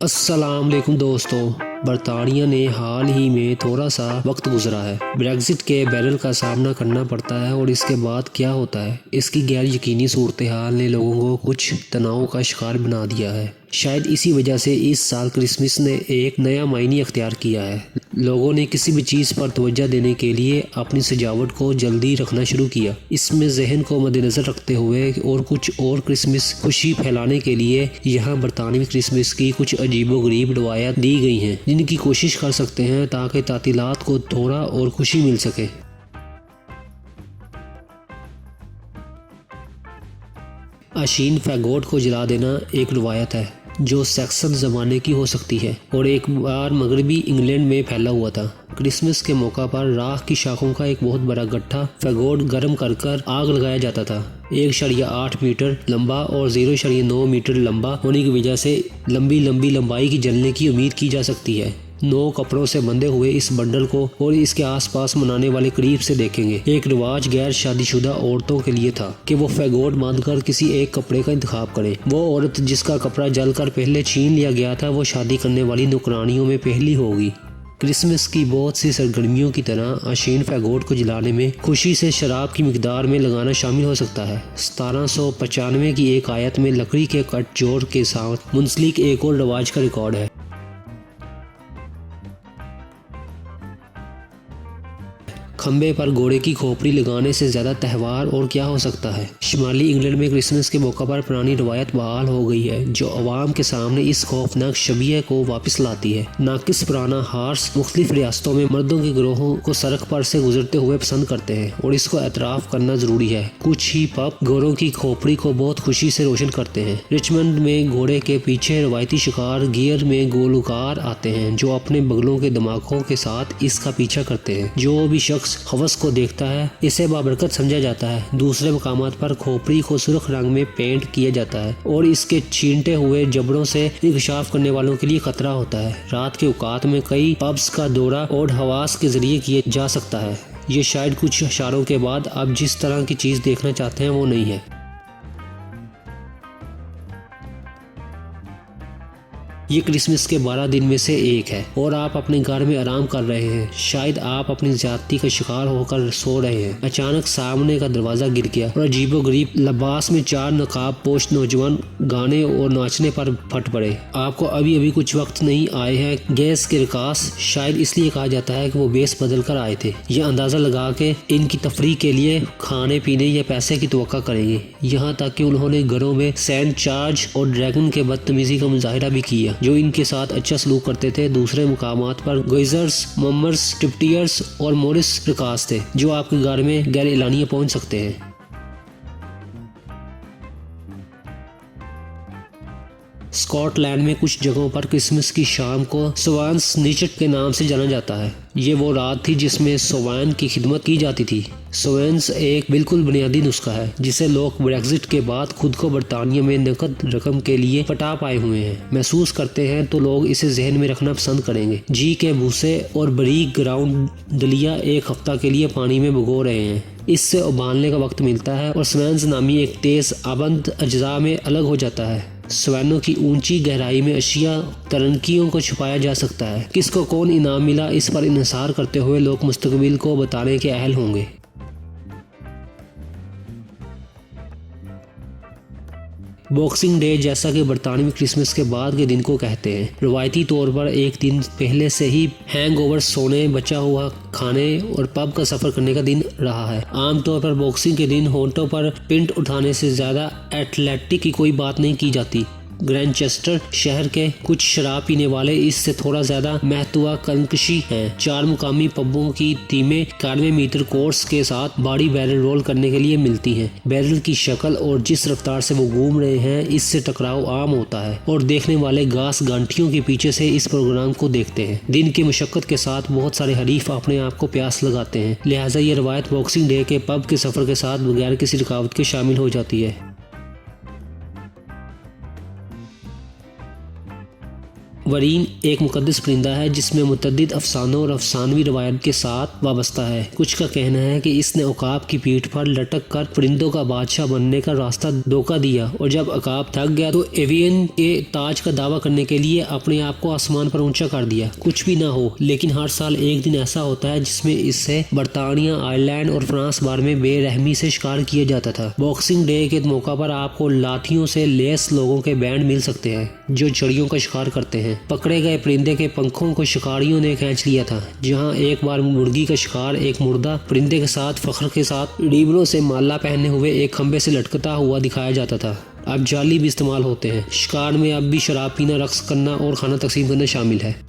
अस्सलाम वालेकुम दोस्तों। बरतानिया ने हाल ही में थोड़ा सा वक्त गुजरा है। ब्रेग्जिट के बैरल का सामना करना पड़ता है और इसके बाद क्या होता है, इसकी गैर यकीनी सूरत हाल ने लोगों को कुछ तनाव का शिकार बना दिया है। शायद इसी वजह से इस साल क्रिसमस ने एक नया मायने अख्तियार किया है। लोगों ने किसी भी चीज़ पर तवज्जो देने के लिए अपनी सजावट को जल्दी रखना शुरू किया। इसमें जहन को मद्देनजर रखते हुए और कुछ और क्रिसमस खुशी फैलाने के लिए यहाँ बरतानवी क्रिसमस की कुछ अजीबोगरीब रवायत दी गई हैं, जिनकी कोशिश कर सकते हैं ताकि तातीलात को थोड़ा और खुशी मिल सके। आशीन फैगोट को जला देना एक रवायत है जो सैक्सन ज़माने की हो सकती है और एक बार मगरबी इंग्लैंड में फैला हुआ था। क्रिसमस के मौका पर राख की शाखों का एक बहुत बड़ा गट्ठा फैगोट गर्म कर आग लगाया जाता था। 1.8 मीटर लंबा और 0.9 मीटर लंबा होने की वजह से लंबी लंबाई की जलने की उम्मीद की जा सकती है। 9 कपड़ों से बंधे हुए इस बंडल को और इसके आसपास मनाने वाले करीब से देखेंगे। एक रिवाज गैर शादीशुदा औरतों के लिए था कि वो फैगोट बांधकर किसी एक कपड़े का इंतखाब करें। वो औरत जिसका कपड़ा जलकर पहले छीन लिया गया था वो शादी करने वाली नौकरानियों में पहली होगी। क्रिसमस की बहुत सी सरगर्मियों की तरह आशीन फैगोट को जलाने में खुशी से शराब की मिकदार में लगाना शामिल हो सकता है। 1795 की एक आयत में लकड़ी के कट जोड़ के साथ मुंसलिक एक और रिवाज का रिकॉर्ड है। खंबे पर घोड़े की खोपड़ी लगाने से ज्यादा त्यौहार और क्या हो सकता है। शुमाली इंग्लैंड में क्रिसमस के मौका पर पुरानी रवायत बहाल हो गई है जो अवाम के सामने इस खौफनाक शबिया को वापस लाती है। नाकिस पुराना हार्स मुख्तलिफ रियासतों में मर्दों के गिरोहों को सड़क पर से गुजरते हुए पसंद करते हैं और इसको एतराफ़ करना जरूरी है। कुछ ही पब घोड़ों की खोपड़ी को बहुत खुशी से रोशन करते हैं। रिचमंड में घोड़े के पीछे रवायती शिकार गियर में गोलकार आते हैं जो अपने बगलों के दिमागों के साथ इसका पीछा करते हैं। जो भी शख्स हवस को देखता है इसे बाबरकत समझा जाता है। दूसरे मकामात पर खोपड़ी को सुर्ख रंग में पेंट किया जाता है और इसके छींटे हुए जबड़ों से इंकशाफ करने वालों के लिए खतरा होता है। रात के औकात में कई पब्स का दौरा और हवास के जरिए किया जा सकता है। ये शायद कुछ इशारों के बाद आप जिस तरह की चीज देखना चाहते हैं वो नहीं है। ये क्रिसमस के 12 दिन में से एक है और आप अपने घर में आराम कर रहे हैं। शायद आप अपनी ज्यादती का शिकार होकर सो रहे हैं। अचानक सामने का दरवाजा गिर गया और अजीबोगरीब लिबास में 4 नकाब पोश नौजवान गाने और नाचने पर फट पड़े। आपको अभी अभी कुछ वक्त नहीं आए हैं। गैस के रिकास शायद इसलिए कहा जाता है कि वो बेस बदल कर आए थे। यह अंदाजा लगा के इनकी तफरीह के लिए खाने पीने या पैसे की तवक्का करेंगे। यहाँ तक कि उन्होंने घरों में सेंट चार्ज और ड्रैगन के बदतमीजी का मुजाहिरा भी किया जो इनके साथ अच्छा सलूक करते थे। दूसरे मुकामात पर गोइजर्स, मम्मर्स, टिप्टियर्स और मोरिस रिकास थे जो आपके घर में गैर एलानिया पहुंच सकते हैं। स्कॉटलैंड में कुछ जगहों पर क्रिसमस की शाम को सोवान्स नीचट के नाम से जाना जाता है। ये वो रात थी जिसमें सोवान की खिदमत की जाती थी। सोवेंस एक बिल्कुल बुनियादी नुस्खा है जिसे लोग ब्रेग्जिट के बाद खुद को बरतानिया में नकद रकम के लिए पटा पाए हुए हैं महसूस करते हैं तो लोग इसे जहन में रखना पसंद करेंगे। जी के भूसे और बारीक ग्राउंड दलिया एक हफ्ता के लिए पानी में भिगो रहे हैं। इससे उबालने का वक्त मिलता है और स्वेंस नामी एक तेज आबंद अज्जा में अलग हो जाता है। स्वैनों की ऊंची गहराई में अशिया तरनकियों को छुपाया जा सकता है। किसको कौन इनाम मिला इस पर इन्हिसार करते हुए लोग मुस्तकबिल को बताने के अहल होंगे। बॉक्सिंग डे जैसा कि बरतानवी क्रिसमस के बाद के दिन को कहते हैं। रवायती तौर पर एक दिन पहले से ही हैंगओवर, सोने, बचा हुआ खाने और पब का सफर करने का दिन रहा है। आमतौर पर बॉक्सिंग के दिन होंठों पर पिंट उठाने से ज्यादा एथलेटिक की कोई बात नहीं की जाती। ग्रैनचेस्टर शहर के कुछ शराब पीने वाले इससे थोड़ा ज्यादा महत्वाकांक्षी हैं। 4 मुकामी पबों की टीमें 91 मीटर कोर्स के साथ बड़ी बैरल रोल करने के लिए मिलती हैं। बैरल की शक्ल और जिस रफ्तार से वो घूम रहे हैं इससे टकराव आम होता है और देखने वाले घास गांठियों के पीछे से इस प्रोग्राम को देखते हैं। दिन की मशक्कत के साथ बहुत सारे हरीफ अपने आप को प्यास लगाते हैं, लिहाजा ये रवायत बॉक्सिंग डे के पब के सफर के साथ बगैर किसी रुकावट के शामिल हो जाती है। वरीन एक मुकद्दस परिंदा है जिसमें मुतअद्दिद अफसानों और अफसानवी रवायत के साथ वाबस्ता है। कुछ का कहना है कि इसने उकाब की पीठ पर लटक कर परिंदों का बादशाह बनने का रास्ता धोखा दिया और जब उकाब थक गया तो एवियन के ताज का दावा करने के लिए अपने आप को आसमान पर ऊंचा कर दिया। कुछ भी ना हो, लेकिन हर साल एक दिन ऐसा होता है जिसमें इससे बरतानिया, आयरलैंड और फ्रांस बार में बेरहमी से शिकार किया जाता था। बॉक्सिंग डे के मौका पर आपको लाठियों से लैस लोगों के बैंड मिल सकते हैं जो चिड़ियों का शिकार करते हैं। पकड़े गए परिंदे के पंखों को शिकारियों ने खींच लिया था। जहां एक बार मुर्गी का शिकार एक मुर्दा परिंदे के साथ फख्र के साथ रीबरों से माला पहने हुए एक खंबे से लटकता हुआ दिखाया जाता था। अब जाली भी इस्तेमाल होते हैं। शिकार में अब भी शराब पीना, रक्स करना और खाना तकसीम करना शामिल है।